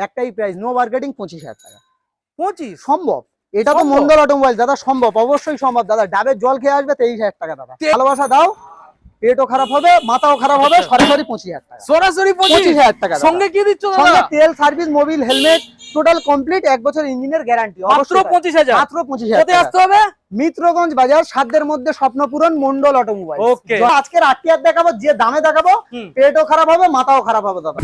একটাই price, no marketing, 25,000 টাকা। 25 সম্ভব, এটা তো মন্ডল অটোমোবাইল দাদা, সম্ভব, অবশ্যই সম্ভব দাদা। ডাবের জল খেয়ে আসবে 23,000 টাকা দাদা। ভালোবাসা দাও, পেটও খারাপ হবে, মাথাও খারাপ হবে, সরাসরি 25,000 টাকা। সরাসরি 25,000 টাকা। সঙ্গে কি দিচ্ছ দাদা? সঙ্গে তেল, service, Mobil, helmet, total complete, 1 বছর ইঞ্জিনের গ্যারান্টি। মাত্র 25,000, মাত্র 25,000। কোথায় আসতে হবে? মিত্রগঞ্জ বাজার, সাধ্যের মধ্যে স্বপ্নপূরণ, মন্ডল অটোমোবাইল। ওকে, আজকের আটটিয়ার দেখাবো, যে দামে দেখাবো পেটও খারাপ হবে, মাথাও খারাপ হবে দাদা।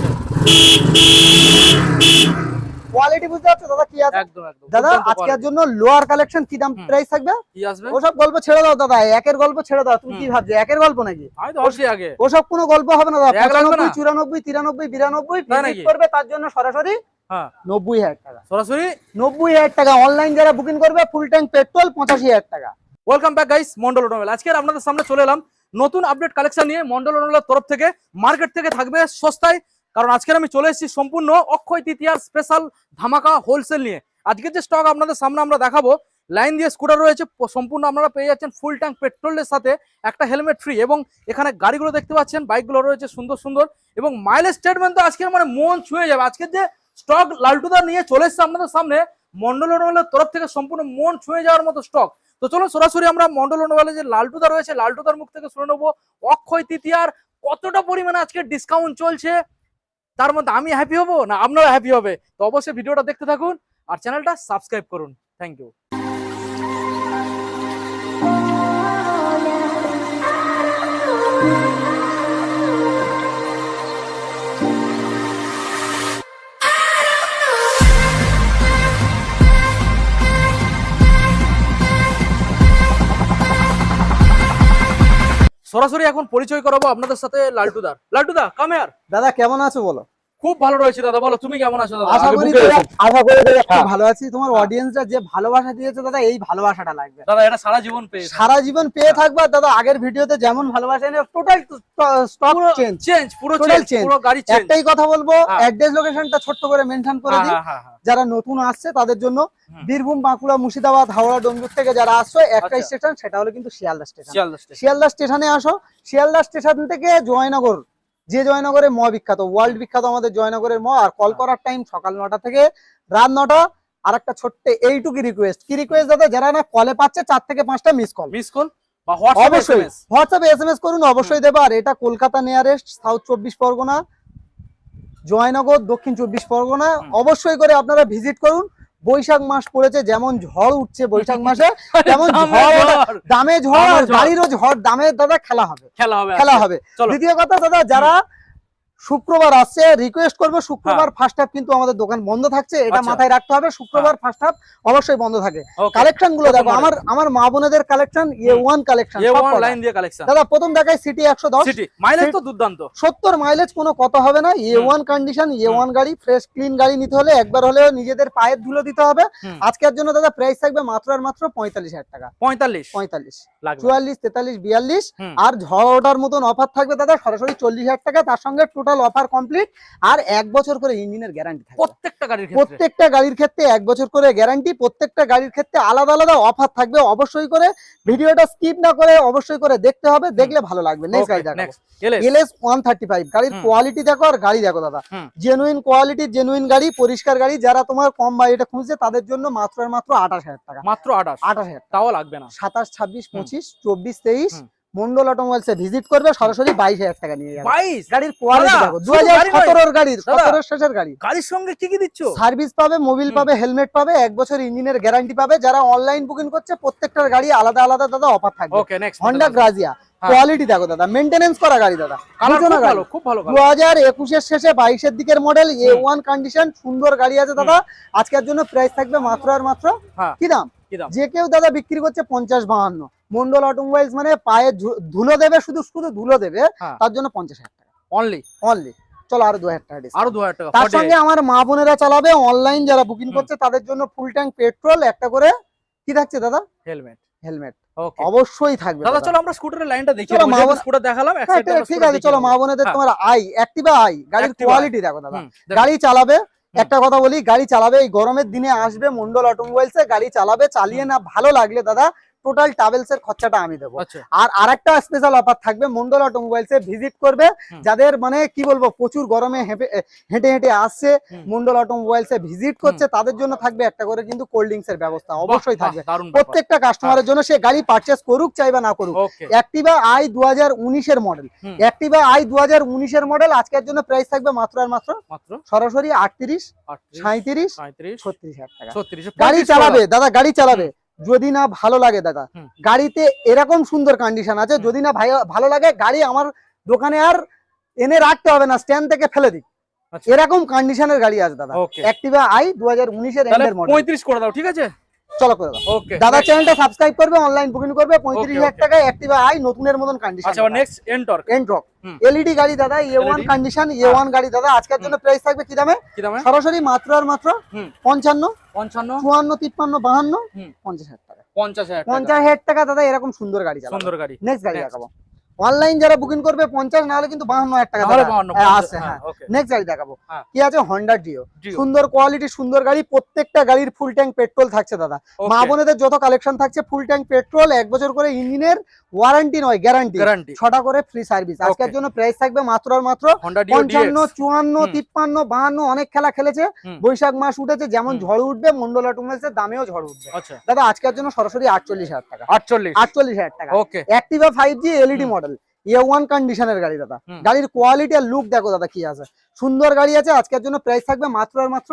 কোয়ালিটি বুঝতে পারছো দাদা কি আছে? একদম একদম দাদা আজকের জন্য লোয়ার কালেকশন, কি দাম প্রাইস থাকবে? কি আসবে? ওসব গল্প ছেড়ে দাও দাদা, একের গল্প ছেড়ে দাও। তুমি কি ভাবছো একের গল্প নাকি? আমি তো ভাবছি আগে ওসব কোনো গল্প হবে না দাদা। 95, 94, 93, 92 তাই ভিজিট নাকি? করবে, তার জন্য সরাসরি হ্যাঁ 90,000 টাকা। সরাসরি 90,000 টাকা। অনলাইন যারা বুকিং করবে ফুল ট্যাঙ্ক পেট্রোল 85,000 টাকা। Welcome back guys, Mondal automobile. আজকে আপনাদের সামনে চলে এলাম নতুন আপডেট কালেকশন নিয়ে। মন্ডল অটোমোবাইলের তরফ থেকে মার্কেট থেকে থাকবে সস্তায়, কারণ আজকে আমি চলে এসেছি সম্পূর্ণ অক্ষয় তৃতীয়ার স্পেশাল ধামাকা হোলসেল নিয়ে। আজকে যে স্টক আপনাদের সামনে আমরা দেখাবো, লাইন দিয়ে স্কুটার রয়েছে সম্পূর্ণ, আপনারা পেয়ে যাচ্ছেন ফুল ট্যাঙ্ক পেট্রোলের সাথে একটা হেলমেট ফ্রি, এবং এখানে গাড়িগুলো দেখতে পাচ্ছেন, বাইকগুলো রয়েছে সুন্দর সুন্দর, এবং মাইলেজ স্টেটমেন্ট তো আজকের মানে মন ছুঁয়ে যাবে। আজকের যে স্টক লালটুদা নিয়ে চলে এসেছে আপনাদের সামনে মন্ডল অটোমোবাইলের তরফ থেকে, সম্পূর্ণ মন ছুঁয়ে যাওয়ার মতো স্টক। তো চলো সরাসরি আমরা মন্ডল অটোমোবাইলের যে লালটুদা রয়েছে, লালটুদার মুখ থেকে শুনে নেবো অক্ষয় তৃতীয়ার কতটা পরিমাণে আজকে ডিসকাউন্ট চলছে, তার মধ্যে আমি হ্যাপি হবো না আপনারা হ্যাপি হবে। তো অবশ্যই ভিডিওটা দেখতে থাকুন আর চ্যানেলটা সাবস্ক্রাইব করুন। Thank you. সরাসরি এখন পরিচয় করাবো আপনাদের সাথে লালটুদার। লালটুদা কাম হিয়ার। দাদা কেমন আছো বলো? খুব ভালো রয়েছে দাদা, বলো তুমি কেমন আছো দাদা? আশা করি দাদা খুব ভালো আছি। তোমার অডিয়েন্সরা যে ভালোবাসা দিয়েছে দাদা, এই ভালোবাসাটা লাগবে দাদা, এটা সারা জীবন পেয়ে সারা জীবন পেয়ে থাকবা দাদা। আগের ভিডিওতে যেমন ভালোবাসা এনে টোটাল স্টক চেঞ্জ, পুরো চেঞ্জ, পুরো গাড়ি চেঞ্জ। একটাই কথা বলবো, অ্যাড্রেস লোকেশনটা ছোট্ট করে মেনশন করে দিই যারা নতুন আসছে তাদের জন্য। বীরভূম, বাঁকুড়া, মুর্শিদাবাদ, হাওড়া, ডোমজুর থেকে যারা আসছো, একটাই স্টেশন, সেটা হলো কিন্তু শিয়ালদা স্টেশন। শিয়ালদা স্টেশনে আসো। শিয়ালদা স্টেশন থেকে জয়নগর, যে জয়নগরের ম বিখ্যাত, ওয়ার্ল্ড বিখ্যাত আমাদের জয়নগরের ম। আর কল করার টাইম সকাল 9টা থেকে রাত 9টা। আর একটা ছোট্ট এইটুকু রিকোয়েস্ট, কি রিকোয়েস্ট দাদা, যারা না কলে পাচ্ছে 4 থেকে 5টা মিস কল বা অবশ্যই হোয়াটসঅ্যাপে এসএমএস করুন, অবশ্যই দেবা। আর এটা কলকাতা নিয়ারেস্ট, সাউথ 24 পরগনা, জয়নগর, দক্ষিণ 24 পরগনা। অবশ্যই করে আপনারা ভিজিট করুন। বৈশাখ মাস পড়েছে, যেমন ঝড় উঠছে বৈশাখ মাসে, তেমন দামে ঝড়, আর গাড়িরও ঝড় দামে দাদা খেলা হবে। দ্বিতীয় কথা দাদা, যারা শুক্রবার আসছে রিকোয়েস্ট করবো, শুক্রবার ফার্স্ট হাফ কিন্তু আমাদের দোকান বন্ধ থাকছে, এটা মাথায় রাখতে হবে। শুক্রবার ফার্স্ট হাফ অবশ্যই বন্ধ থাকে। কালেকশন গুলো দেখো, আমার মা বোনেদের কালেকশন, A1 কালেকশন, দাদা প্রথম দেখায় সিটি 110, মাইলেজ তো দুর্দান্ত, 70 মাইলেজ, কোনো কথা হবে না। A1 কন্ডিশন, A1 গাড়ি, ফ্রেশ ক্লিন গাড়ি নিতে হলে একবার হলেও নিজেদের পায়ের ধুলো দিতে হবে। আজকের জন্য দাদা প্রাইস থাকবে মাত্র আর মাত্র 45,000 টাকা। 45, 44, 43, 42। আর ঝড় ওঠার মতন অফার থাকবে দাদা, সরাসরি 40,000 টাকা। তার সঙ্গে অফার কমপ্লিট, আর 1 বছর করে ইঞ্জিনের গ্যারান্টি থাকবে প্রত্যেকটা গাড়ির ক্ষেত্রে 1 বছর করে গ্যারান্টি। প্রত্যেকটা গাড়ির ক্ষেত্রে আলাদা আলাদা অফার থাকবে। অবশ্যই করে ভিডিওটা স্কিপ না করে অবশ্যই করে দেখতে হবে, দেখলে ভালো লাগবে। নেক্সট গাড়ি দেখো, LS 135। গাড়ির কোয়ালিটি দেখো আর গাড়ি দেখো দাদা, জেনুইন কোয়ালিটি, জেনুইন গাড়ি, পরিষ্কার গাড়ি। যারা তোমার কম বাজেটে খুঁজছে তাদের জন্য মাত্র আর মাত্র 28,000 টাকা। মাত্র 28,000, তাও লাগবে না। 27, 26, 25, 24, 23 মন্ডল অটোমোবাইলসে ভিজিট করবে, সরাসরি 22,000 টাকা নিয়ে যাবে। গাড়ির কোয়ালিটি দেখো, 2017 গাড়ি, 17 শেষের গাড়ি। গাড়ির সঙ্গে কি কি দিচ্ছ? সার্ভিস পাবে, মোবিল পাবে, হেলমেট পাবে, 1 বছর ইঞ্জিনের গ্যারান্টি পাবে। যারা অনলাইন বুকিং করছে প্রত্যেকটার গাড়ি আলাদা আলাদা দাদা অফার থাকবে। হন্ডা গ্রাজিয়া, কোয়ালিটি দেখো দাদা, মেইনটেনেন্স করা গাড়ি দাদা, খুব ভালো। 2021 এর শেষে 22 এর দিকের মডেল, A1 কন্ডিশন, সুন্দর গাড়ি আছে দাদা। আজকের জন্য প্রাইস থাকবে মাত্র আর মাত্র কি দাম, যে কেউ দাদা বিক্রি করছে 50-52। মন্ডল অটোমোবাইলস মানে পায়ে ধুলো দেবে, শুধু ধুলো দেবে, তার জন্য 50,000 টাকা অনলি। চলো আরো 2,000 টাকা। তার সঙ্গে আমার মা বোনেরা চালাবে অনলাইন, যারা বুকিং করছে তাদের জন্য ফুল ট্যাঙ্ক পেট্রোল, একটা করে কি থাকছে দাদা, হেলমেট অবশ্যই থাকবে দাদা। চলো আমরা স্কুটারের লাইনটা দেখি, স্কুটার দেখালাম এক সাইডে, ঠিক আছে। চলো মা বোনেদের তোমার অ্যাক্টিভা গাড়ির কোয়ালিটি দেখো দাদা। গাড়ি চালাবে, একটা কথা বলি, গাড়ি চালাবে, এই গরমের দিনে আসবে মন্ডল অটোমোবাইলসে, গাড়ি চালাবে, চালিয়ে না ভালো লাগলে দাদা টোটাল ট্রাভেলস এর খরচাটা আমি দেবো। আচ্ছা আর আরেকটা স্পেশাল অফার থাকবে, মন্ডল অটোমোবাইলস এ ভিজিট করবে যাদের মানে কি বলবো প্রচুর গরমে হেঁটে হেঁটে আসছে, মন্ডল অটোমোবাইলস এ ভিজিট করছে, তাদের জন্য থাকবে একটা করে কিন্তু কোল্ড ড্রিঙ্কস এর ব্যবস্থা অবশ্যই থাকবে প্রত্যেকটা কাস্টমারের জন্য, সে গাড়ি পারচেজ করুক চাই বা না করুক। অ্যাক্টিভা আই 2019 এর মডেল, অ্যাক্টিভা আই 2019 এর মডেল, আজকের জন্য প্রাইস থাকবে মাত্র আর মাত্র সরাসরি 38, 37, 36,000 টাকা। গাড়ি চালাবে দাদা, গাড়ি চালাবে, যদি না ভালো লাগে দাদা, গাড়িতে এরকম সুন্দর কন্ডিশন আছে, যদি না ভালো লাগে গাড়ি আমার দোকানে আর এনে রাখতে হবে না, স্ট্যান্ড থেকে ফেলে দিক, এরকম কন্ডিশনের গাড়ি আছে দাদা। অ্যাক্টিভা আই 2019 এর এন্ডের মডেল, 35 করে দাও, ঠিক আছে চলো করে দাও। দাদা চ্যানেলটা সাবস্ক্রাইব করবে, অনলাইন বুকিং করবে, 35,000 টাকায় অ্যাক্টিভা আই নতুনের মতন কন্ডিশন। আচ্ছা নেক্সট এন্টর্ক এলইডি গাড়ি দাদা, A1 কন্ডিশন, A1 গাড়ি দাদা, আজকের জন্য প্রাইস থাকবে কি দামে? সরাসরি মাত্র আর মাত্র 55, 54, 53, 52, 50,000 টাকা। 50,000 টাকা দাদা, এরকম সুন্দর গাড়ি চালাবে। সুন্দর গাড়ি। নেক্সট গাড়ি দেখাবো, অনলাইন যারা বুকিং করবে 50, না হলে কিন্তু 52,000 টাকা আছে। হ্যাঁ নেক্সট গাড়ি দেখাবো, কি আছে? হন্ডা ডিও, সুন্দর কোয়ালিটি, সুন্দর গাড়ি, প্রত্যেকটা গাড়ির ফুল ট্যাঙ্ক পেট্রোল থাকছে দাদা। মা বোনেদের যত কালেকশন থাকছে ফুল ট্যাঙ্ক পেট্রোল, 1 বছর করে ইঞ্জিনের ওয়ারেন্টি নয় গ্যারান্টি, 6টা করে ফ্রি সার্ভিস। আজকের জন্য প্রাইস থাকবে মাত্র আর মাত্র 55, 54, 53, 52, অনেক খেলা খেলেছে, বৈশাখ মাস উঠেছে, যেমন ঝড় উঠবে মন্ডল অটোমোবাইলসের দামেও ঝড় উঠবে দাদা। আজকের জন্য সরাসরি 48,000 টাকা। 48,000 টাকা। Activa 5G LED model, A1 কন্ডিশনের গাড়ি দাদা, গাড়ির কোয়ালিটি আর লুক দেখো দাদা কি আছে, সুন্দর গাড়ি আছে। আজকের জন্য প্রাইস থাকবে মাত্র আর মাত্র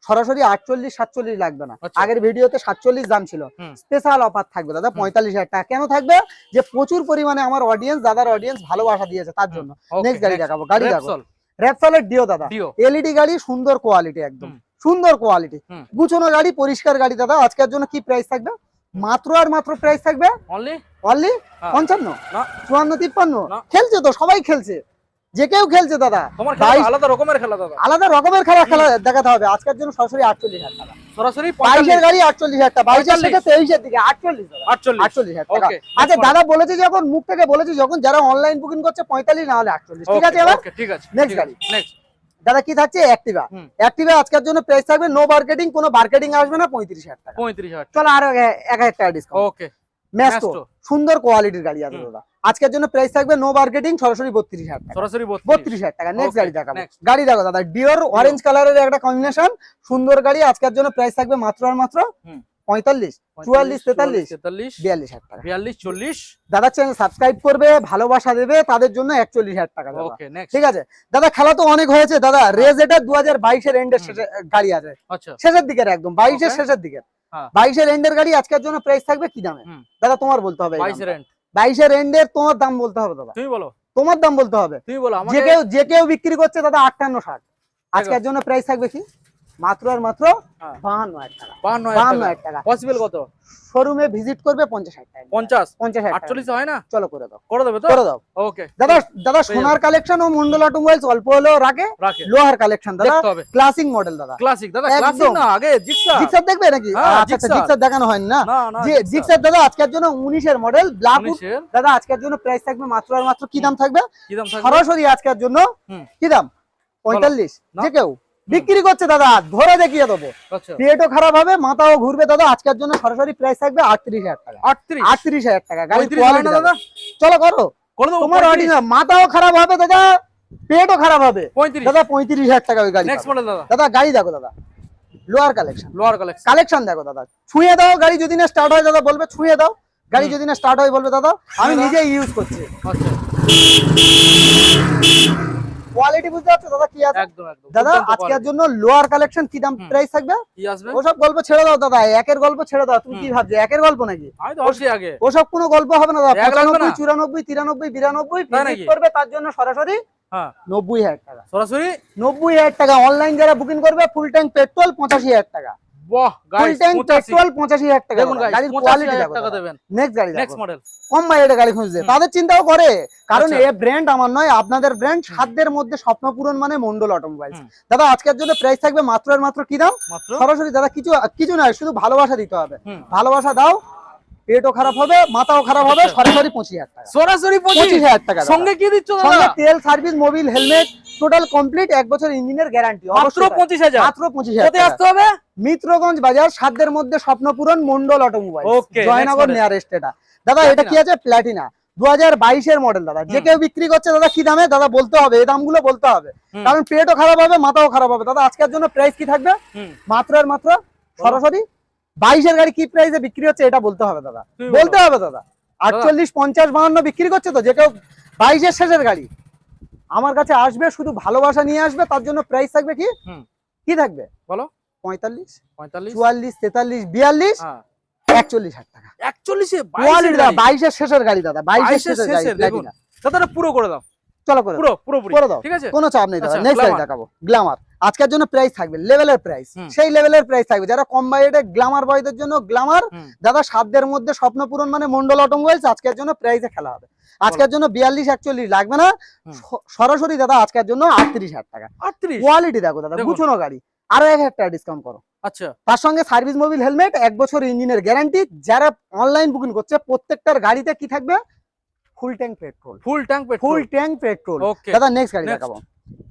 সরাসরি 48, 47 লাগবে না, আগের ভিডিওতে 47 দাম ছিল, স্পেশাল অফার থাকবে দাদা 45,000 টাকা। কেন থাকবে? যে প্রচুর পরিমাণে আমার অডিয়েন্স, দাদার অডিয়েন্স ভালোবাসা দিয়েছে তার জন্য। নেক্সট গাড়ি দেখাবো, গাড়ি দেখো র্যাপসলের ডিও দাদা, এলইডি গাড়ি, সুন্দর কোয়ালিটি, একদম সুন্দর কোয়ালিটি, গুছানো গাড়ি, পরিষ্কার গাড়ি দাদা। আজকের জন্য কি প্রাইস থাকবে? মাত্র আর মাত্র প্রাইস থাকবে অনলি 55, 54, 53। খেলছে তো, সবাই খেলছে, যে কেউ খেলছে দাদা, আলাদা রকমের খেলা দাদা, আলাদা রকমের খেলা দেখাতে হবে। আজকের জন্য সরাসরি 48,000 টাকা। সরাসরি 22 এর গাড়ি 48,000 টাকা, 22 থেকে 23 এর দিকে 48,000 টাকা। আচ্ছা দাদা বলেছে যখন, মুখ থেকে বলেছে যখন, যারা অনলাইন বুকিং করছে 45, না হলে 48, ঠিক আছে? এবার ঠিক আছে, নেক্সট গাড়ি দাদা কি থাকছে? অ্যাক্টিভা। অ্যাক্টিভা আজকের জন্য প্রাইস থাকবে নো মার্কেটিং, কোনো মার্কেটিং আসবে না, 35,000 টাকা। 35,000, চলো আর 1,000 টাকা ডিসকাউন্ট। ওকে ম্যাস্টো, সুন্দর কোয়ালিটির গাড়ি আছে দাদা, আজকের জন্য প্রাইস থাকবে নো মার্কেটিং, সরাসরি 32,000 টাকা। সরাসরি 32,000 টাকা। নেক্সট গাড়ি দেখাবো, গাড়ি দেখো দাদা, ডিওর অরেঞ্জ কালারের একটা কম্বিনেশন, সুন্দর গাড়ি। আজকের জন্য প্রাইস থাকবে মাত্র আর মাত্র 45, 44, 43, 42,000 টাকা। 42, 40 দাদা চ্যানেল সাবস্ক্রাইব করবে, ভালোবাসা দেবে, তাদের জন্য 41,000 টাকা। ঠিক আছে দাদা, খেলা তো অনেক হয়েছে দাদা। রেজ এটা 2022 এর এন্ডের গাড়ি আছে, শেষের দিকের, একদম 22 এর শেষের দিকে, 22 এর এন্ডের গাড়ি। আজকের জন্য প্রাইস থাকবে কি দামে দাদা? তোমার বলতে হবে। 22 এর এন্ডের তোমার দাম বলতে হবে দাদা, তুমি বলো, তোমার দাম বলতে হবে। যে কেউ বিক্রি করছে দাদা 58, 60, আজকের জন্য প্রাইস থাকবে কি? মাত্র আর মাত্র 52,000 টাকা। 52,000 টাকা। পসিবল কত? শোরুমে ভিজিট করবে 50,000 টাকা। 50,000 48 হয় না? চলো করে দাও, করে দেবে তো? করে দাও। ওকে দাদা সোনার কালেকশন ও মন্ডল অটোমোবাইলস অল্প হলেও রাখে, লোহার কালেকশন দাদা, ক্লাসিক মডেল দাদা, ক্লাসিক দাদা, ক্লাসিক না, আগে জিক্সার দেখবে নাকি? আচ্ছা জিক্সার দেখানো হয়নি না, যে জিক্সার দাদা আজকের জন্য 19 এর মডেল ব্ল্যাক দাদা। আজকের জন্য প্রাইস থাকবে মাত্র আর মাত্র কি দাম থাকবে? সরাসরি আজকের জন্য কি দাম? 45। যে কেউ বিক্রি করছে দাদা, ধরে দেখিয়ে দেবো, পেটও খারাপ হবে, মাথাও ঘুরবে দাদা। আজকের জন্য সরাসরি প্রাইস থাকবে 38,000 টাকা। 38,000 টাকা। গাড়ি দাদা চলো করো, তোমার মাথাও খারাপ হবে দাদা, পেটও খারাপ হবে দাদা। 35,000 টাকা ওই গাড়ি। দাদা গাড়ি দেখো দাদা, লোয়ার কালেকশন দেখো দাদা, ছুঁয়ে দাও গাড়ি, যদি না স্টার্ট হয় দাদা বলবে ছুঁয়ে দাও, গাড়ি যদি না স্টার্ট হয় বলবে দাদা আমি নিজেই ইউজ করছি। কোয়ালিটি বুঝতে পারছো দাদা কি আছে? দাদা আজকের জন্য লোয়ার কালেকশন কি দাম প্রাইস থাকবে? ওসব গল্প ছেড়ে দাও দাদা, একের গল্প ছেড়ে দাও। তুমি কি ভাবছো একের গল্প নাকি? ওসব কোনো গল্প হবে না দাদা। 95, 94, 93, 92 ভিজিট করবে, তার জন্য সরাসরি 90,000 টাকা। সরাসরি 90,000 টাকা। অনলাইন যারা বুকিং করবে ফুল ট্যাঙ্ক পেট্রোল 85,000 টাকা। বাহ গাইস, 85,000 টাকা। গাড়ির কোয়ালিটি দেবেন। নেক্সট গাড়ি, নেক্সট মডেল, কম বাজেটের গাড়ি খুঁজছে, তাদের চিন্তাও করে, কারণ এই ব্র্যান্ড আমার নয়, আপনাদের ব্র্যান্ড। সাধ্যের মধ্যে স্বপ্ন পূরণ মানে মন্ডল অটোমোবাইলস। দাদা আজকের জন্য প্রাইস থাকবে মাত্র আর মাত্র কি দাম? সরাসরি দাদা কিছু নয়, শুধু ভালোবাসা দিতে হবে। ভালোবাসা দাও, পেটও খারাপ হবে, মাথাও খারাপ হবে, সরাসরি 25,000 টাকা। সরাসরি 25,000 টাকা। সঙ্গে কি দিচ্ছ দাদা? সঙ্গে তেল, service, Mobil, helmet, total complete 1 বছর ইঞ্জিনের গ্যারান্টি মাত্র 25,000 মাত্র 25,000 কোথায় আসতে হবে? মিত্রগঞ্জ বাজার, সাধ্যের মধ্যে স্বপ্নপূরণ, Mondal automobile, Okay, Joynagar next nearest. এটা দাদা এটা কি আছে? প্ল্যাটিনা 2022 এর মডেল দাদা। যে কেউ বিক্রি করছে দাদা কি দামে দাদা বলতে হবে, এই দামগুলো বলতে হবে, কারণ পেটও খারাপ হবে মাথাও খারাপ হবে দাদা। আজকের জন্য প্রাইস কি থাকবে? মাত্র আর মাত্র সরাসরি 22 এর গাড়ি কি প্রাইসে বিক্রি হচ্ছে এটা বলতে হবে দাদা, বলতে হবে দাদা। 48, 50, 52 বিক্রি করছে তো, যে কেউ 22 এর শেষের গাড়ি আমার কাছে আসবে, শুধু ভালোবাসা নিয়ে আসবে, তার জন্য প্রাইস থাকবে কি কি থাকবে বলো? 45, 44, 43, 42, 41,000 টাকা। 41 এ 22 এর শেষের গাড়ি দাদা, 22 এর শেষের গাড়ি দেখুন দাদা, পুরো করে দাও। চলো করে পুরো পুরোপুরি করে দাও, ঠিক আছে, কোনো চাপ নেই দাদা। আচ্ছা, নেক্সট গাড়ি গ্ল্যামার। দেখাবো গ্ল্যামার। আজকের জন্য প্রাইস থাকবে লেভেলের প্রাইস, সেই লেভেলের প্রাইস থাকবে। যারা কম বাজেটে গ্ল্যামার বয়দের জন্য গ্ল্যামার দাদা, সাধ্যের মধ্যে স্বপ্ন পূরণ মানে মন্ডল অটোমোবাইলস আজকের জন্য প্রাইসে খেলা হবে। আজকের জন্য 42, 41 লাগবে না, সরাসরি দাদা আজকের জন্য 38,000 টাকা। 38 কোয়ালিটি দেখো দাদা, গুছানো গাড়ি, আরো 1,000 টাকা ডিসকাউন্ট করো। আচ্ছা, তার সঙ্গে সার্ভিস মোবিল হেলমেট, 1 বছর ইঞ্জিনের গ্যারান্টি। যারা অনলাইন বুকিং করছে প্রত্যেকটার গাড়িতে কি থাকবে? Full tank petrol, full tank petrol, full tank petrol. Okay দাদা নেক্সট গাড়ি দেখাবো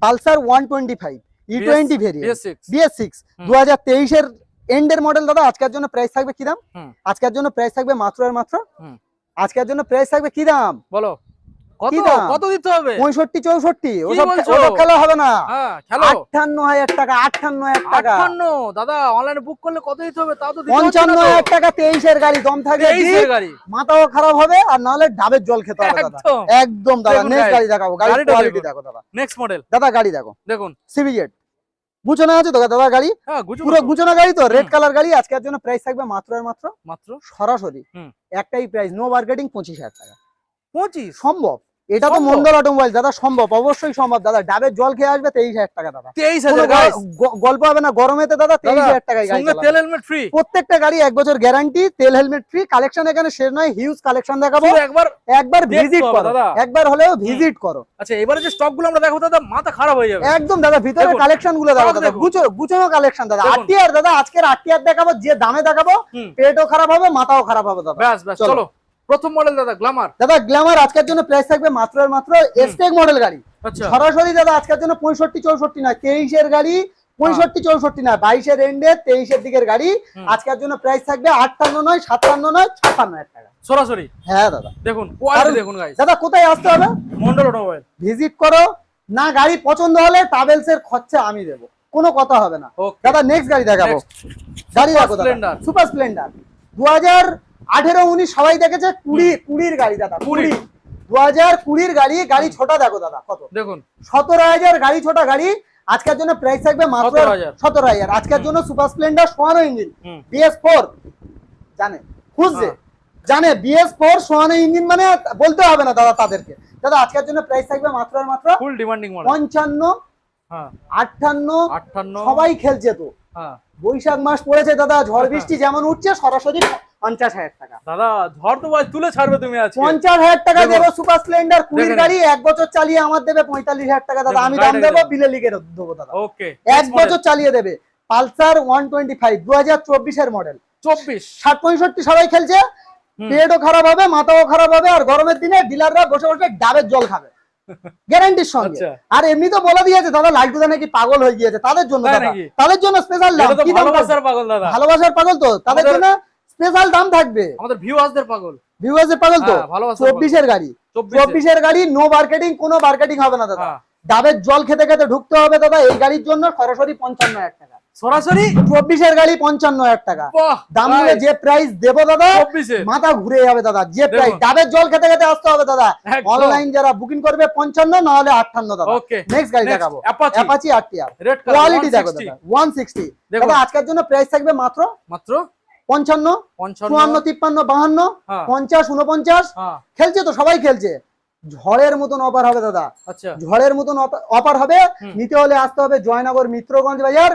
পালসার 125 E20 ভেরিয়েন্ট BS6 2023 এর এন্ডের মডেল দাদা। আজকের জন্য প্রাইস থাকবে কি দাম? আজকের জন্য প্রাইস থাকবে মাত্র আর মাত্র, আজকের জন্য প্রাইস থাকবে কি দাম বলো? কত কত দিতে হবে? 65, 64 ওসব খেলা হবে না। হ্যাঁ খেলো। 58,000 টাকা, 58,000 টাকা। 58 দাদা, অনলাইনে বুক করলে কত দিতে হবে? তাও তো দিতে 55,000 টাকা 23 এর গাড়ি, দম থাকে 23 এর গাড়ি, মাথাও খারাপ হবে, আর নাহলে ডাবের জল খেতে হবে দাদা। একদম দাদা। নেক্সট গাড়ি দেখাবো, গাড়ির কোয়ালিটি দেখো দাদা। নেক্সট মডেল দাদা গাড়ি দেখো, দেখুন সিভিজেড গুছানো আছে তো দাদা গাড়ি, পুরো গুছানো গাড়ি তো, রেড কালার গাড়ি। আজকের জন্য প্রাইস থাকবে মাত্র আর মাত্র সরাসরি একটাই প্রাইস, নো মার্কেটিং, 25,000 টাকা। 25 সম্ভব? এটা তো মন্ডল অটোমোবাইল দাদা, সম্ভব, অবশ্যই সম্ভব দাদা। ডাবের জল খেয়ে আসবে 23,000 টাকা দাদা। 23,000 গল্প হবে না গরমেতে দাদা। 23,000 টাকায় গাড়ি সঙ্গে তেল হেলমেট ফ্রি, প্রত্যেকটা গাড়ি 1 বছর গ্যারান্টি, তেল হেলমেট ফ্রি। কালেকশন এখানে শেষ নয়, হিউজ কালেকশন দেখাবো। একবার ভিজিট করো দাদা, একবার হলেও ভিজিট করো। আচ্ছা, এবারে যে স্টক গুলো আমরা দেখাবো দাদা, মাথা খারাপ হয়ে যাবে একদম দাদা। ভিতরে কালেকশন গুলো দেখো দাদা, গুছানো কালেকশন দাদা। আরটিআর দাদা, আজকের আরটিআর দেখাবো, যে দামে দেখাবো পেটও খারাপ হবে মাথাও খারাপ হবে দাদা। ব্যাস ব্যাস, চলো প্রথম মডেল দাদা গ্ল্যামার। দাদা গ্ল্যামার আজকের জন্য প্রাইস থাকবে মাত্র আর মাত্র এসটেক মডেল গাড়ি। আচ্ছা, সরাসরি দাদা আজকের জন্য 65, 64 না, 23 এর গাড়ি, 65, 64 না, 22 এর এন্ডে 23 এর দিকের গাড়ি। আজকের জন্য প্রাইস থাকবে 58 নয়, 57 নয়, 56,000 টাকা সরাসরি। হ্যাঁ দাদা, দেখুন কোয়ালিটি দেখুন গাইস। দাদা কোথায় আসতে হবে? মন্ডল অটোমোবাইল ভিজিট করো না, গাড়ি পছন্দ হলে ট্রাভেলস এর খরচা আমি দেব, কোনো কথা হবে না দাদা। নেক্সট গাড়ি দেখাবো, গাড়ি দেখো দাদা, সুপার স্প্লেন্ডার 2018, 19 সবাই দেখেছে, 20 গাড়ি দাদা, 2020 গাড়ি। গাড়ি ছোটা দেখো দাদা কত, দেখুন 17,000 গাড়ি, ছোটা গাড়ি। আজকের জন্য প্রাইস থাকবে মাত্র 17,000। আজকের জন্য সুপার স্প্লেন্ডার সোয়ানো ইঞ্জিন BS4 জানে, খুঁজছে জানে BS4 সোয়ানো ইঞ্জিন মানে বলতে হবে না দাদা তাদেরকে। দাদা আজকের জন্য প্রাইস থাকবে মাত্র আর মাত্র ফুল ডিমান্ডিং মডেল 55, 58 সবাই খেলছে তো। বৈশাখ মাস পড়েছে দাদা, ঝড় বৃষ্টি যেমন উঠছে, সরাসরি 50,000 টাকা। দাদা ঝড় তো ভাই তুলে ছাড়বে তুমি আজকে। 50,000 টাকা দেবো সুপার স্প্লেন্ডার 20 গাড়ি, 1 বছর চালিয়ে আমার দেবে 45,000 টাকা দাদা। আমি দাম দেবো বিলে লিখে দেবো দাদা। ওকে, 1 বছর চালিয়ে দেবে। পালসার 125 2024 এর মডেল, 24 60, 65 সবাই খেলছে, পেটও খারাপ হবে মাথাও খারাপ হবে, আর গরমের দিনে ডিলাররা বসে বসে ডাবের জল খাবে গ্যারান্টির সঙ্গে। আর এমনি তো বলে দিয়েছে দাদা, লাইটগুলো নাকি পাগল হয়ে গিয়েছে, তাদের জন্য দাদা, তাদের জন্য স্পেশাল দাম। কি দাম? ভালোবাসার পাগল দাদা, ভালোবাসার পাগল তো, তাদের জন্য স্পেশাল দাম থাকবে। আমাদের ভিউয়ার্সদের পাগল, ভিউয়ার্সের পাগল তো। 24 এর গাড়ি, 24 এর গাড়ি, নো মার্কেটিং, কোনো মার্কেটিং হবে না দাদা। ডাবের জল খেতে খেতে ঢুকতে হবে দাদা। এই গাড়ির জন্য সরাসরি 55,000 টাকা, সরাসরি 24 এর গাড়ি 55,000 টাকা দাম। হলে যে প্রাইস দেবো দাদা, মাথা ঘুরে যাবে দাদা। যে প্রাইস, ডাবের জল খেতে খেতে আসতে হবে দাদা। অনলাইন যারা বুকিং করবে 55, না হলে 58 দাদা। নেক্সট গাড়ি দেখাবো অ্যাপাচি আরটিআর, কোয়ালিটি দেখো দাদা 160। দাদা আজকের জন্য প্রাইস থাকবে মাত্র 55, 54, 53, 52, 50, 49 খেলছে তো, সবাই খেলছে। ঝড়ের মতন অফার হবে দাদা। আচ্ছা, ঝড়ের মতন অফার হবে। নিতে হলে আসতে হবে জয়নগর মিত্রগঞ্জ বাজার,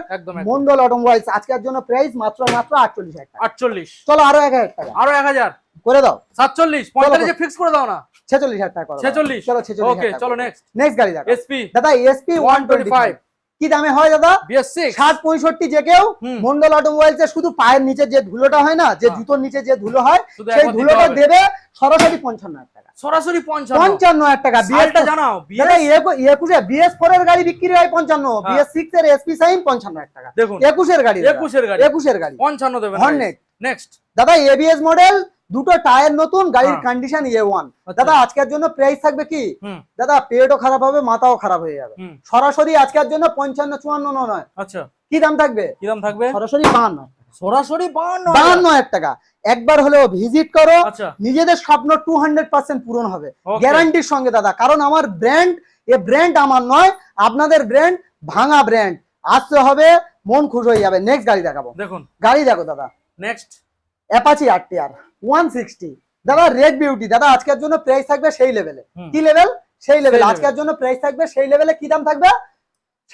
মন্ডল অটোমোবাইলস। আজকের জন্য প্রাইস মাত্র 48,000 টাকা। 48, চলো আরো 1,000 টাকা, আরো 1,000 করে দাও। 47, 45 ফিক্স করে দাও না, 46,000 টাকা করো। 46, চলো 46। ওকে, চলো নেক্সট গাড়ি দেখো। এসপি দাদা, এসপি 125 কি দামে হয় দাদা? BS6 60-65 যে কেউ মন্ডল অটোমোবাইলস এর শুধু পায়ের নিচে যে ধুলোটা হয় না, যে জুতোর নিচে যে ধুলো হয়, সেই ধুলোটা দেবে সরাসরি 55,000 টাকা। সরাসরি 55,000 টাকা। বিএসটা জানাও, দাদা 21 BS4 এর গাড়ি বিক্রি হয় 55, BS6 এর SP সাইন 55,000 টাকা। দেখুন 21 এর গাড়ি, 21 এর গাড়ি 55 দেবেন। নেক্সট দাদা ABS মডেল, দুটো টায়ার নতুন, গাড়ির কন্ডিশন A1। দাদা আজকের জন্য প্রাইস থাকবে কি দাদা? পেটও খারাপ হবে, মাথাও খারাপ হয়ে যাবে। সরাসরি আজকের জন্য 55-54 নয়। আচ্ছা কি দাম থাকবে? কি দাম থাকবে? সরাসরি 52। সরাসরি 52,000 টাকা। একবার হলেও ভিজিট করো, নিজেদের স্বপ্ন 200% পূরণ হবে গ্যারান্টির সঙ্গে দাদা। কারণ আমার ব্র্যান্ড, এ ব্র্যান্ড আমার নয়, আপনাদের ব্র্যান্ড, ভাঙা ব্র্যান্ড। আসতে হবে, মন খুশ হয়ে যাবে। নেক্সট গাড়ি দেখাবো। দেখুন গাড়ি দেখো দাদা, নেক্সট অ্যাপাচি RTR 160। দাদা রেড বিউটি। দাদা আজকের জন্য প্রাইস থাকবে সেই লেভেলে। কি লেভেল? সেই লেভেল। আজকের জন্য প্রাইস থাকবে সেই লেভেলে। কি দাম থাকবে?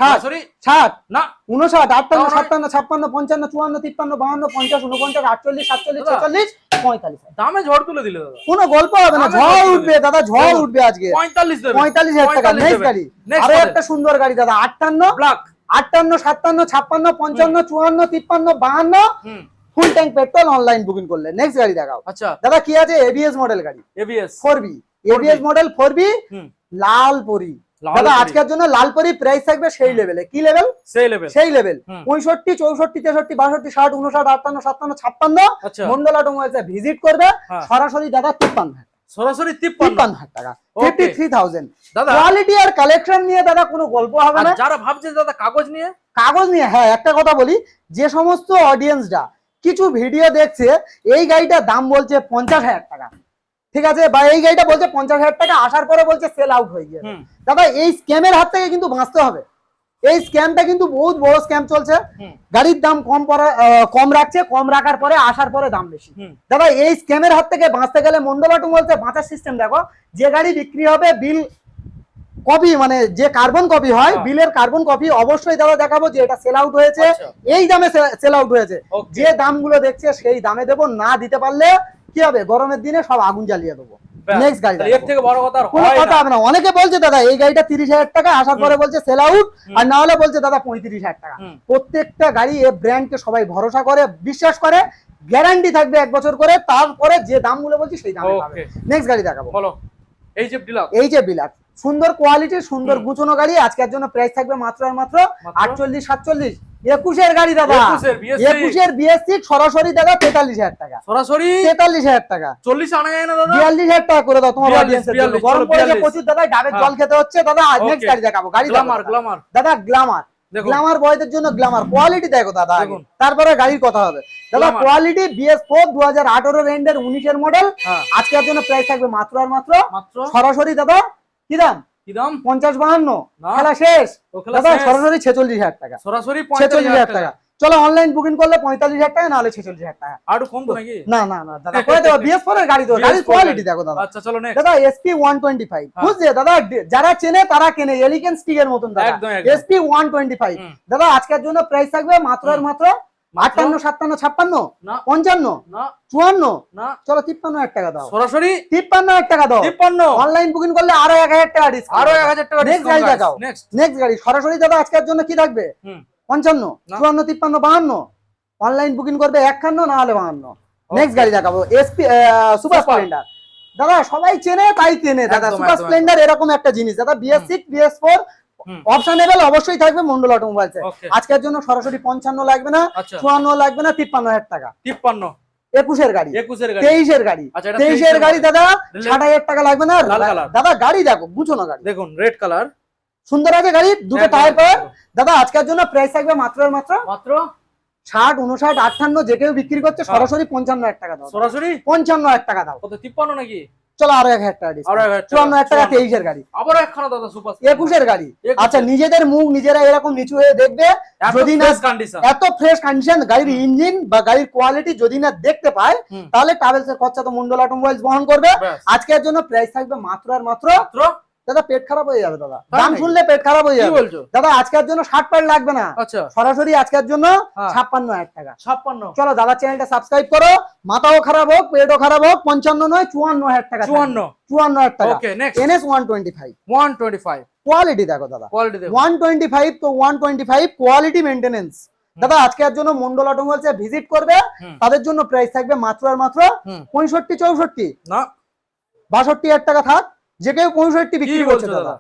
60 না 59 58 57 56 55 54 53 52 50 49 48 47 46 45। দামে ঝড় তুলে দিলে দাদা, কোনো গল্প হবে না, ঝড় উঠবে দাদা, ঝড় উঠবে আজকে। 45,000 টাকা। নেক্সট গাড়ি, আরো একটা সুন্দর গাড়ি দাদা, 58 ব্ল্যাক 58 57 56 55 54 53 52, ফুল ট্যাঙ্ক পেট্রোল, অনলাইন বুকিং করলে। নেক্সট গাড়ি দেখাও। আচ্ছা দাদা কি আছে? ABS মডেল গাড়ি, ABS 4B, ABS model 4B, লাল পরি। দাদা আজকের জন্য লাল পরি প্রাইস থাকবে সেই লেভেলে। কি লেভেল? সেই লেভেল। 65 64 63 62 60 59 58 57 56 মন্ডল অটোমোবাইলস ভিজিট করবে। সরাসরি দাদা 53, সরাসরি 53,000 টাকা। 53,000 দাদা। কোয়ালিটি আর কালেকশন নিয়ে দাদা কোনো গল্প হবে না। যারা ভাবছে দাদা কাগজ নিয়ে, হ্যাঁ একটা কথা বলি, যে সমস্ত অডিয়েন্সরা কিছু ভিডিও দেখছে, এই গাড়িটার দাম বলছে 50,000 টাকা, ঠিক আছে, বা এই গাড়িটা বলছে 50,000 টাকা, আসার পরে বলছে সেল আউট হয়ে গিয়েছে। দাদা এই স্ক্যামের হাত থেকে কিন্তু বাঁচতে হবে। এই স্ক্যামটা কিন্তু বহুত বড় স্ক্যাম চলছে। গাড়ির দাম কম রাখছে, কম রাখার পরে আসার পরে দাম বেশি। দাদা এই স্ক্যামের হাত থেকে বাঁচতে গেলে মন্ডল অটোমোবাইলসে বাঁচার সিস্টেম দেখো। যে গাড়ি বিক্রি হবে, বিল কপি, মানে যে কার্বন কপি হয়, বিলের কার্বন কপি অবশ্যই দাদা দেখাবো যে এটা সেল আউট হয়েছে, এই দামে সেল আউট হয়েছে। যে দামগুলো দেখছে সেই দামে দেবো, না দিতে পারলে কি হবে? গরমের দিনে সব আগুন জ্বালিয়ে দেবো। নেক্সট গাড়ি, এর থেকে বড় কথা আর কোনো কথা হবে না। অনেকে বলছে দাদা এই গাড়িটা 30,000 টাকা, আসার পরে বলছে সেল আউট, আর না হলে বলছে দাদা 35,000 টাকা। প্রত্যেকটা গাড়ি এই ব্র্যান্ডকে সবাই ভরসা করে, বিশ্বাস করে, গ্যারান্টি থাকবে 1 বছর করে। তারপরে যে দামগুলো বলছি সেই দামে পাবে। নেক্সট গাড়ি দেখাবো। বলো। এই যে বিলাক্স, সুন্দর কোয়ালিটি, সুন্দর গুছানো গাড়ি। আজকের জন্য প্রাইস থাকবে মাত্র আর মাত্র 48 47। 21 এর গাড়ি দাদা, 21 এর BS6 সরাসরি দাদা 43,000 টাকা। সরাসরি 43,000 টাকা। 40 আনা যায় না দাদা? 42,000 টাকা করে দাও তোমার অডিয়েন্সের জন্য। গরম পড়েছে প্রচুর দাদা, ডাবের জল খেতে হচ্ছে দাদা। নেক্সট গাড়ি দেখাবো। গাড়ি গ্ল্যামার দাদা, গ্ল্যামার বয়দের জন্য গ্ল্যামার। কোয়ালিটি দেখো দাদা, তারপরে গাড়ির কথা হবে দাদা। কোয়ালিটি BS4 2018 এন্ডের 19 এর মডেল। আজকের জন্য প্রাইস থাকবে মাত্র আর মাত্র সরাসরি দাদা কি দাম? 50-52 খেলা শেষ দাদা। সরাসরি 46,000 টাকা। সরাসরি 46,000 টাকা। চলো অনলাইন বুকিং করলে 45,000 টাকা, নাহলে 46,000 টাকা। আরো কম তো নাকি? না না না দাদা, করে দেবো। BS4 এর গাড়ি তো, গাড়ির কোয়ালিটি দেখো দাদা। আচ্ছা চলো নেক্সট দাদা, SP 125 বুঝলে দাদা, যারা চেনে তারা কেনে, এলিগেন্স স্টিকের মতন দাদা। SP 125 দাদা আজকের জন্য প্রাইস থাকবে মাত্র আর মাত্র 58 57 56 55 54। চলো 53,000 টাকা দাও। সরাসরি 53,000 টাকা দাও। 53 অনলাইন বুকিং করলে আরো 1,000 টাকা ডিসকাউন্ট। আরো 1,000 টাকা ডিসকাউন্ট। নেক্সট গাড়ি দেখাও। নেক্সট গাড়ি সরাসরি দাদা আজকের জন্য কি থাকবে? 55 54 53 52। অনলাইন বুকিং করবে 51 না হলে 52। নেক্সট গাড়ি দেখাবো, SP সুপার স্প্লেন্ডার। দাদা সবাই চেনে তাই কেনে দাদা। সুপার স্প্লেন্ডার এরকম একটা জিনিস দাদা। BS6 BS4 অপশনেবল অবশ্যই থাকবে মন্ডল অটোমোবাইলসে। আজকের জন্য সরাসরি 55 লাগবে না, 54 লাগবে না, 53,000 টাকা। 53 21 এর গাড়ি, 23 এর গাড়ি, 23 এর গাড়ি দাদা 60,000 টাকা লাগবে না দাদা। গাড়ি দেখো, গুছানো গাড়ি দেখুন, রেড কালার সুন্দর আছে গাড়ি, দুটো টায়ার পাওয়ার দাদা। আজকের জন্য প্রাইস থাকবে মাত্র আর মাত্র 60 59 58। যে কেউ বিক্রি করছে সরাসরি 55,000 টাকা দাও। সরাসরি 55,000 টাকা দাও। কত 53 নাকি? চলো আরো 1,000 টাকা ডিসকাউন্ট। 54,000 টাকা। 23 এর গাড়ি, আবার একখানা দাদা সুপার 21 এর গাড়ি। আচ্ছা নিজেদের মুখ নিজেরা এরকম নিচু হয়ে দেখবে, যদি না এত ফ্রেশ কন্ডিশন গাড়ির ইঞ্জিন বা গাড়ির কোয়ালিটি যদি না দেখতে পায়, তাহলে ট্রাভেলস এর খরচা তো মন্ডল অটোমোবাইলস বহন করবে। আজকের জন্য প্রাইস থাকবে মাত্র আর মাত্র দাদা পেট খারাপ হয়ে যাবে দাদা, তাই দাম নাকি? শুনলে পেট খারাপ হয়ে কি যাবে বলছো? দাদা। আজকের জন্য 60 প্যাড লাগবে না, আচ্ছা সরাসরি আজকের জন্য হ্যাঁ। 56,000 টাকা। 56 চলো দাদা চ্যানেলটা সাবস্ক্রাইব করো, মাথাও খারাপ হোক পেটও খারাপ হোক, 55 নয় 54,000 টাকা, 54,000 টাকা। ওকে নেক্সট NS 125 125 কোয়ালিটি দেখো দাদা, কোয়ালিটি দেখো 125 তো 125 কোয়ালিটি মেইনটেনেন্স। দাদা আজকের জন্য মন্ডল অটোমোবাইলস এ ভিজিট করবে, হুম। তাদের জন্য প্রাইস থাকবে মাত্র আর মাত্র হুম। 65 64 না 62,000 টাকা থাক, যে কেউ 65 কি বিক্রি বলছো করছে দাদা? দাদা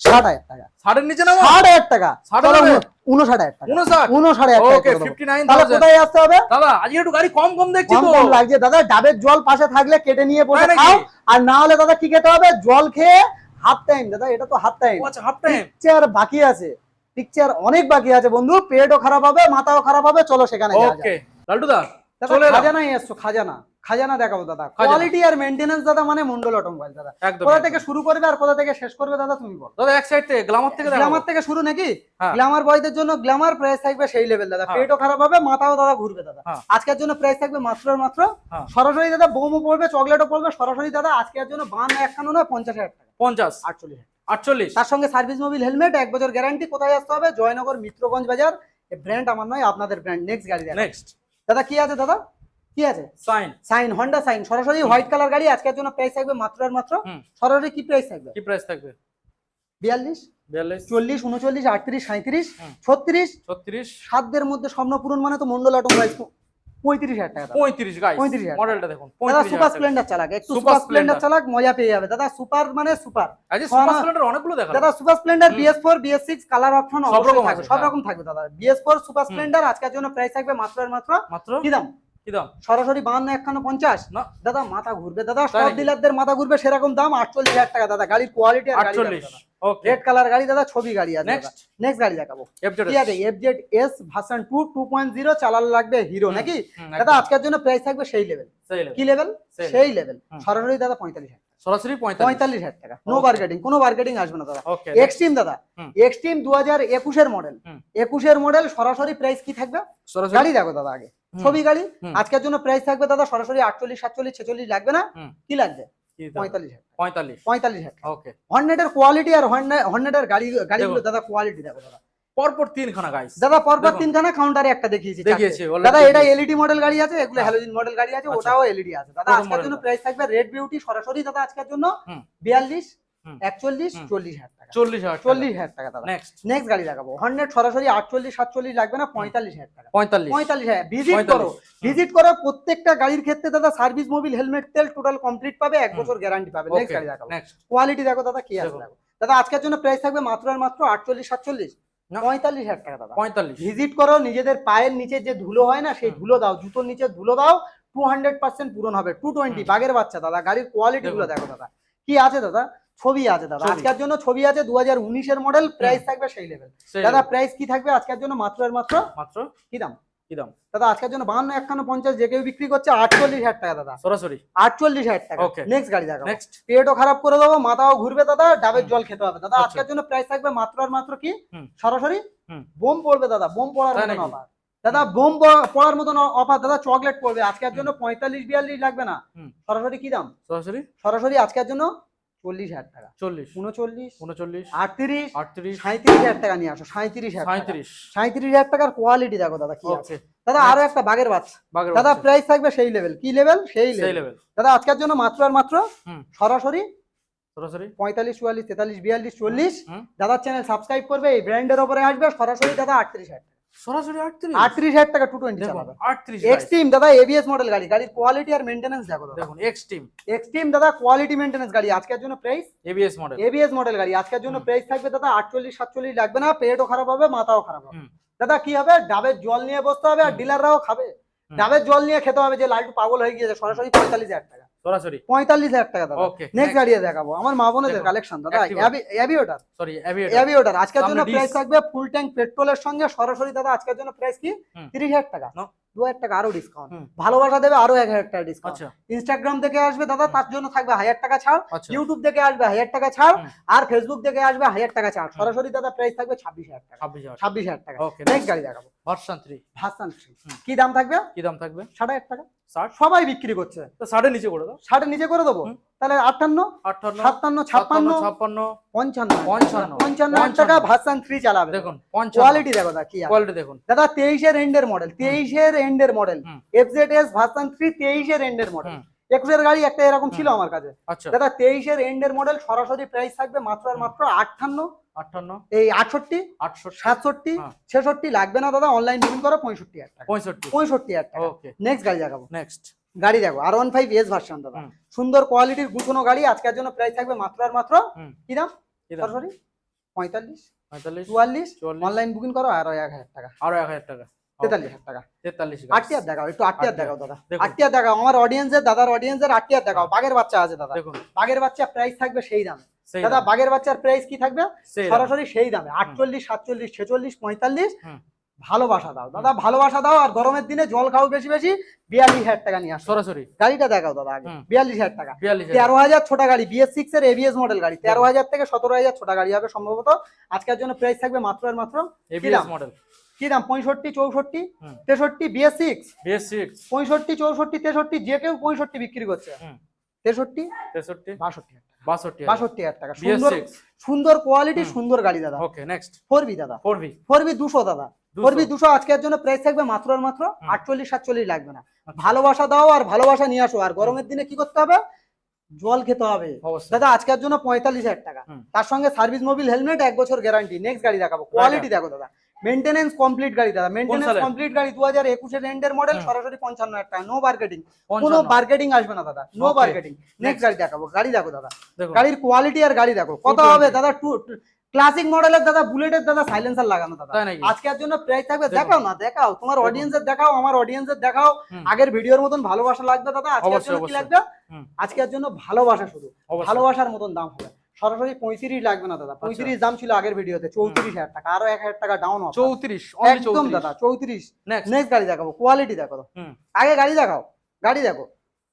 60,000 টাকা, 60 নিচে নামো 60,000 টাকা, 60 চলো হবে? 59,000 টাকা, 59 59,000 টাকা ওকে করে দেবো। 59000 তাহলে কোথায় আসতে হবে দাদা আজকে একটু গাড়ি কম কম দেখছি কম তো কম লাগছে দাদা, ডাবের জল পাশে থাকলে কেটে নিয়ে বসে তাই নাকি? খাও, আর না হলে দাদা কি খেতে হবে, জল খেয়ে হাফ টাইম। দাদা এটা তো হাফ টাইম, ও আচ্ছা হাফ টাইম পিকচার বাকি আছে, পিকচার অনেক বাকি আছে বন্ধু, পেটও খারাপ হবে মাথাও খারাপ হবে, চলো সেখানে যাওয়া যাক। ওকে লালটু দা দাদা চলে এলাম। খাজানাই এসছো, খাজানা খাজানা দেখাবো দাদা, খাজানা। কোয়ালিটি আর মেইনটেনেন্স দাদা মানে মন্ডল অটোমোবাইল দাদা। একদম কোথা থেকে শুরু করবে আর কোথা থেকে শেষ করবে দাদা তুমি বলো। দাদা এক সাইড থেকে গ্ল্যামার থেকে দেখাবো গ্ল্যামার থেকে শুরু নাকি? হ্যাঁ। গ্ল্যামার বয়দের জন্য গ্ল্যামার প্রাইস থাকবে সেই লেভেল দাদা, হ্যাঁ। পেটও খারাপ হবে মাথাও দাদা ঘুরবে দাদা। হ্যাঁ। আজকের জন্য প্রাইস থাকবে মাত্র আর মাত্র হ্যাঁ। সরাসরি দাদা বোমও পড়বে, চকলেটও পড়বে, সরাসরি দাদা আজকের জন্য 52 51 নয় 50,000 টাকা, 50 48,000। 48 তার সঙ্গে সার্ভিস মোবিল হেলমেট 1 বছর গ্যারান্টি। কোথায় আসতে হবে? জয়নগর মিত্রগঞ্জ বাজার। এই ব্র্যান্ড আমার নয়, আপনাদের ব্র্যান্ড। নেক্সট গাড়ি দেখা নেক্সট দাদা, কি আছে দাদা, কি আছে? সাইন সাইন, হন্ডা সাইন, সরাসরি হোয়াইট কালার গাড়ি। আজকের জন্য প্রাইস থাকবে মাত্র আর মাত্র হুম। সরাসরি কি প্রাইস থাকবে? কি প্রাইস থাকবে? 42 42 40 39 38 37 হুম। 36 36 সাতদের মধ্যে স্বপ্ন পূরণ মানে তো মন্ডল অটোমোবাইলস। 35,000 টাকা দাদা। 35 গাইস 35,000 মডেলটা দেখুন দাদা 35,000 সুপার টাকা। স্প্লেন্ডার চালাক, একটু সুপার সুপার স্প্লেন্ডার স্প্লেন্ডার। চালাক, মজা পেয়ে যাবে দাদা। সুপার মানে সুপার আজকে সুপার সোনা- স্প্লেন্ডার অনেকগুলো দেখালাম দাদা, সুপার স্প্লেন্ডার হুম। BS4 BS6 কালার অপশন সব অবশ্যই রকম থাকবে, আছে, সব হ্যাঁ। রকম থাকবে দাদা। BS4 সুপার স্প্লেন্ডার আজকের জন্য প্রাইস থাকবে মাত্র আর মাত্র মাত্র কি দাম? কি দাম? সরাসরি 52 51 50 না দাদা, মাথা ঘুরবে দাদা, তাই সব নাকি? ডিলারদের মাথা ঘুরবে সেরকম দাম। 48,000 টাকা দাদা, গাড়ির কোয়ালিটি আর গাড়ি 48 ওকে রেড কালার গাড়ি দাদা, ছবি গাড়ি আছে। Next. নেক্সট গাড়ি দেখাবো, এফজেড কি আছে? FZS ভার্সন 2 2.0 চালানো লাগবে হিরো নাকি হুম, দাদা? একদম। আজকের জন্য প্রাইস থাকবে সেই লেভেল। সেই level। কি লেভেল? সেই সেই লেভেল। হুম। সরাসরি দাদা 45,000 সরাসরি 45 45,000 টাকা, নো Okay. মার্কেটিং, কোনো মার্কেটিং আসবে না দাদা। ওকে এক্সট্রিম দাদা, হুম। এক্সট্রিম 2021 এর মডেল, হুম। 21 এর মডেল, সরাসরি প্রাইস কি থাকবে? সরাসরি গাড়ি দেখো দাদা আগে, হুম। ছবি গাড়ি। হুম। আজকের জন্য প্রাইস থাকবে দাদা সরাসরি 48 47 46 লাগবে না? হুম। কি লাগবে? কি দাম? 45,000 45 45,000 ওকে হর্নেটের কোয়ালিটি আর হর্নেটের গাড়িগুলো দেখো। দাদা কোয়ালিটি দেখো দাদা। পরপর তিনখানা গাইস দাদা পরপর দেখুন। তিনখানা, কাউন্টারে একটা দেখিয়েছি দেখিয়েছি, চারটে। already দাদা এটা দেখিয়েছি। এলইডি মডেল গাড়ি আছে, এগুলো হ্যাঁ। হ্যালোজেন মডেল গাড়ি আছে, আচ্ছা। ওটাও এলইডি আছে দাদা। প্রথম আজকের জন্য মডেলটা। প্রাইস থাকবে রেড বিউটি সরাসরি দাদা আজকের জন্য হুম। 42 হুম। 41 হুম। 40,000 টাকা, 40,000 40,000 টাকা দাদা। নেক্সট নেক্সট গাড়ি দেখাবো, হর্নেট সরাসরি 48 47 লাগবে না, 45,000 টাকা। 45 45,000 ভিজিট 45 করো, ভিজিট করো। প্রত্যেকটা গাড়ির ক্ষেত্রে দাদা সার্ভিস মোবিল হেলমেট তেল টোটাল কমপ্লিট পাবে, 1 হুম। বছর গ্যারান্টি পাবে। নেক্সট ওকে গাড়ি দেখাবো, নেক্সট কোয়ালিটি দেখো দাদা কি আছে দেখো। দেখো দাদা। আজকের জন্য প্রাইস থাকবে মাত্র আর মাত্র 48 47 না। 45,000 টাকা দাদা। 45 ভিজিট করো, নিজেদের পায়ের নিচে যে ধুলো হয় না সেই হুম। ধুলো দাও, জুতোর নিচে ধুলো দাও, 200% পূরণ হবে। 220 হুম। বাগের বাচ্চা দাদা। গাড়ির কোয়ালিটি গুলো দেখো দাদা, কি আছে দাদা? ছবি আছে দাদা, ছবি। আজকের জন্য ছবি আছে। 2019 এর মডেল, প্রাইস থাকবে সেই লেভেল সেই দাদা। level। প্রাইস কি থাকবে আজকের জন্য মাত্র আর মাত্র মাত্র কি দাম কি দাম? দাদা? আজকের জন্য 52 51 50 যে কেউ বিক্রি করছে 48,000 টাকা দাদা, সরাসরি 48,000 টাকা। Okay. নেক্সট গাড়ি দেখো, নেক্সট পেটও খারাপ করে দেবো, মাথাও ঘুরবে দাদা, ডাবের হুম। জল খেতে হবে দাদা। আচ্ছা। আজকের জন্য প্রাইস থাকবে মাত্র আর মাত্র কি হুম। সরাসরি হুম। বোম পড়বে দাদা, বোম পড়ার তাই মতন নাকি? অফার দাদা, বোম পড়ার মতন অফার দাদা। চকলেট পড়বে আজকের জন্য 45 42 লাগবে না, হুম। সরাসরি কি দাম? সরাসরি সরাসরি আজকের জন্য 40,000 টাকা, 40 39 39 38 38 37,000 টাকা নিয়ে আসো। 37,000 টাকা, 37 37,000 টাকার কোয়ালিটি দেখো দাদা কি আছে ওকে দাদা। আরো একটা বাগের বাচ্চা বাগের দাদা, বাচ্চা। প্রাইস থাকবে সেই লেভেল। কি লেভেল? সেই সেই লেভেল লেভেল দাদা। আজকের জন্য মাত্র আর মাত্র হুম। সরাসরি সরাসরি 45 44 43 42 40 হুম। দাদার চ্যানেল সাবস্ক্রাইব করবে, এই ব্র্যান্ডের উপরে আসবে সরাসরি দাদা 38,000 টাকা, সরাসরি 38 38,000 টাকা 220 দেখুন চালাবে। 38 guys। এক্সট্রিম দাদা, এবিএস মডেল গাড়ি, গাড়ির কোয়ালিটি আর মেইনটেনেন্স দেখো দাদা। দেখুন এক্সট্রিম এক্সট্রিম দাদা, কোয়ালিটি মেইনটেনেন্স গাড়ি। আজকের জন্য price ABS model ABS model গাড়ি, আজকের জন্য হুম। প্রাইস থাকবে দাদা 48 47 লাগবে না, পেটও খারাপ হবে মাথাও খারাপ হবে হুম। দাদা। কি হবে? ডাবের জল নিয়ে বসতে হবে, আর হুম। ডিলাররাও খাবে। হুম। ডাবের জল নিয়ে খেতে হবে, যে লালটু পাগল হয়ে গিয়েছে। সরাসরি 45,000 টাকা, সরাসরি 45,000 টাকা দাদা। ওকে নেক্সট গাড়ি দেখাবো, আমার মা বোনেদের দেখো, কালেকশন দাদা। Activa। Aviator, sorry aviator aviator আজকের সামনে জন্য ডিস। প্রাইস থাকবে ফুল ট্যাঙ্ক পেট্রোলের সঙ্গে সরাসরি দাদা। আজকের জন্য প্রাইস কি? হুম। 30,000 টাকা, No। 2,000 টাকা আরো ডিসকাউন্ট। হুম। ভালোবাসা দেবে আরো 1,000 টাকা ডিসকাউন্ট। আচ্ছা ইনস্টাগ্রাম থেকে আসবে দাদা, তার জন্য থাকবে 1,000 টাকা ছাড়। আচ্ছা ইউটিউব থেকে আসবে 1,000 টাকা ছাড়, হুম। আর ফেসবুক থেকে আসবে 1,000 টাকা ছাড়। সরাসরি দাদা প্রাইস থাকবে 26,000 টাকা, 26,000 26,000 টাকা। ওকে নেক্সট গাড়ি দেখাবো, ভার্সন 3 ভার্সন 3। হুম। কি দাম থাকবে? কি দাম থাকবে? 60,000 টাকা, 60 সবাই বিক্রি করছে, তো 60 এর নিচে করে দাও। 60 নিচে করে দেবো, তাহলে 58, 57, 56, 55, 55 টাকা ভার্সন 3 চালাবে। দেখুন কোয়ালিটি দেখো দাদা কি আছে। কোয়ালিটি দেখুন দাদা 23 এর এন্ডের মডেল, 23 এর এন্ডের মডেল, FZS ভার্সন 3 23 এর এন্ডের মডেল। 21 এর গাড়ি একটা এরকম ছিল আমার কাছে। আচ্ছা দাদা 23 এর এন্ডের মডেল, সরাসরি প্রাইস থাকবে মাত্র আর মাত্র 58, 58 এই 68, 67, 66 লাগবে না দাদা, অনলাইন বুকিং করো 65,000 টাকা, 65,000 টাকা। ওকে নেক্সট গাড়ি দেখাবো, নেক্সট গাড়ি দেখো R15S ভার্সন দাদা, সুন্দর কোয়ালিটির গুছানো গাড়ি। আজকের জন্য প্রাইস থাকবে মাত্র আর মাত্র কি দাম, সরাসরি 45, 44, অনলাইন বুকিং করো আরো 1000 টাকা, আরো 1000 টাকা, 43,000 টাকা। 43 8 দেখাও, একটু 8 দেখাও দাদা, 8 দেখাও আমার অডিয়েন্সের, দাদার অডিয়েন্সের 8 দেখাও। বাগের বাচ্চা আছে দাদা, দেখুন বাগের বাচ্চা প্রাইস থাকবে সেই দামে দাদা। বাগের বাচ্চার প্রাইস কি থাকবে, সরাসরি সেই দামে 48, 47, 46, 45। ভালোবাসা দাও দাদা, ভালোবাসা দাও। আর গরমের দিনে জল খাও বেশি বেশি, 42,000 টাকা নিয়ে আসো। সরাসরি গাড়িটা দেখাও দাদা আগে, 42,000 টাকা, 42,000 13,000 ছোটা গাড়ি, BS6 এর ABS মডেল গাড়ি, 13,000 থেকে 17,000 ছোটা গাড়ি হবে সম্ভবত। আজকের জন্য প্রাইস থাকবে মাত্র আর মাত্র ABS মডেল কি দাম, 65, 64, 63, BS6 65, 64, 63, যে কেউ 65 বিক্রি করছে, 63, 62,000 টাকা। সুন্দর কোয়ালিটি, সুন্দর গাড়ি দাদা। ওকে নেক্সট 4B দাদা, 4B 200 দাদা, 4B 200 আজকের জন্য প্রাইস থাকবে মাত্র আর মাত্র 48, 47 লাগবে না। ভালোবাসা দাও আর ভালোবাসা নিয়ে আসো। আর গরমের দিনে কি করতে হবে, জল খেতে হবে দাদা। আজকের জন্য 45,000 টাকা, তার সঙ্গে সার্ভিস মোবিল হেলমেট 1 বছর গ্যারান্টি। নেক্সট গাড়ি দেখাবো, কোয়ালিটি দেখো দাদা, মেইনটেনেন্স কমপ্লিট গাড়ি দাদা, মেইনটেনেন্স কমপ্লিট গাড়ি, 2021 এর এন্ডের মডেল, সরাসরি 55,000 টাকা, নো মার্কেটিং, কোনো মার্কেটিং আসবে না দাদা, নো মার্কেটিং। নেক্সট গাড়ি দেখাবো, গাড়ি দেখো দাদা, গাড়ির কোয়ালিটি আর গাড়ি দেখো কত হবে দাদা। ক্লাসিক মডেলের দাদা, বুলেটের দাদা, সাইলেন্সার লাগানো দাদা। আজকের জন্য প্রাইস থাকবে, দেখাও না দেখাও, তোমার অডিয়েন্সের দেখাও, আমার অডিয়েন্সের দেখাও। আগের ভিডিওর মতন ভালোবাসা লাগবে দাদা, আজকের জন্য কি লাগবে, আজকের জন্য ভালোবাসা, শুধু ভালোবাসার মতন দাম হবে। সরাসরি 35 লাগবে না দাদা, 35 দাম ছিল আগের ভিডিওতে, 34,000 টাকা, আরো 1,000 টাকা ডাউন হবে, 34 একদম দাদা 34। নেক্সট গাড়ি দেখাবো, কোয়ালিটি দেখো, আগে গাড়ি দেখাও, গাড়ি দেখো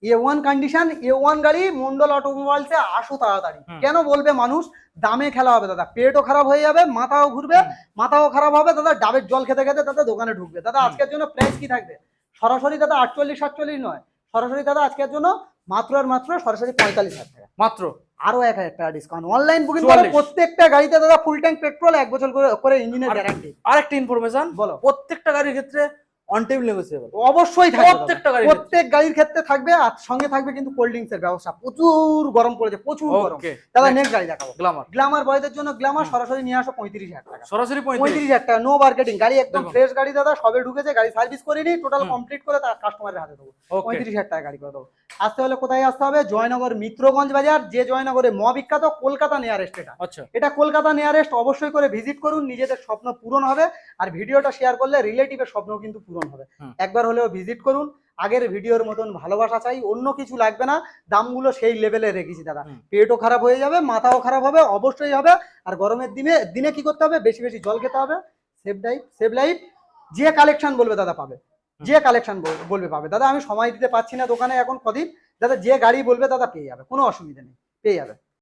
A1 কন্ডিশন, A1 গাড়ি, মন্ডল অটোমোবাইলসে আসো তাড়াতাড়ি। কেন বলবে মানুষ, দামে খেলা হবে দাদা, পেটও খারাপ হয়ে যাবে, মাথাও ঘুরবে, মাথাও খারাপ হবে দাদা, ডাবের জল খেতে খেতে দাদা দোকানে ঢুকবে দাদা। আজকের জন্য প্রাইস কি থাকবে, সরাসরি দাদা 48, 47 নয়, সরাসরি দাদা আজকের জন্য মাত্র আর মাত্র সরাসরি 45,000 টাকা, মাত্র আরো 1,000 টাকা ডিসকাউন্ট। অনলাইন বুকিং করে প্রত্যেকটা গাড়িতে দাদা ফুল ট্যাঙ্ক পেট্রোল, 1 বছর করে ইঞ্জিনের গ্যারান্টি। আরেকটা ইনফরমেশন বলো, প্রত্যেকটা গাড়ির ক্ষেত্রে অন টেবিল নেগোসিয়েবল অবশ্যই থাকবে, প্রত্যেক গাড়ির ক্ষেত্রে থাকবে। আর সঙ্গে থাকবে কিন্তু কোল্ড ড্রিঙ্কস এর ব্যবস্থা, প্রচুর গরম পড়েছে, প্রচুর গরম দাদা। নেক্সট গাড়ি দেখাবো, গ্ল্যামার বয়দের জন্য গ্ল্যামার, সরাসরি নিয়ে আসো 35,000 টাকা, সরাসরি 35,000 টাকা, নো মার্কেটিং। গাড়ি একদম ফ্রেশ গাড়ি দাদা, সবে ঢুকেছে, গাড়ি সার্ভিস করিনি, টোটাল কমপ্লিট করে তার কাস্টমারের হাতে দেবো, 35,000 টাকা গাড়ি করে দেবো। আসতে হলে কোথায় আসতে হবে, জয়নগর মিত্রগঞ্জ বাজার, যে জয়নগরে বিখ্যাত, কলকাতা নিয়ারেস্ট। এটা কলকাতা নিয়ারেস্ট, অবশ্যই করে ভিজিট করুন, নিজেদের স্বপ্ন পূরণ হবে। আর ভিডিওটা শেয়ার করলে রিলেটিভের স্বপ্ন কিন্তু পূরণ হবে। একবার হলেও ভিজিট করুন, আগের ভিডিওর মতন ভালোবাসা চাই, অন্য কিছু লাগবে না। দামগুলো সেই লেভেলে রেখেছি দাদা, পেটও খারাপ হয়ে যাবে, মাথাও খারাপ হবে, অবশ্যই হবে। আর গরমের দিনে কি করতে হবে, বেশি বেশি জল খেতে হবে। সেভ লাইফ যে কালেকশন বলবে দাদা পাবে, যে কালেকশন বলবে পাবে দাদা। আমি সময় দিতে পারছি না দোকানে এখন কদিন দাদা, যে গাড়ি বলবে দাদা পেয়ে যাবে, কোনো অসুবিধা নেই, পেয়ে যাবে।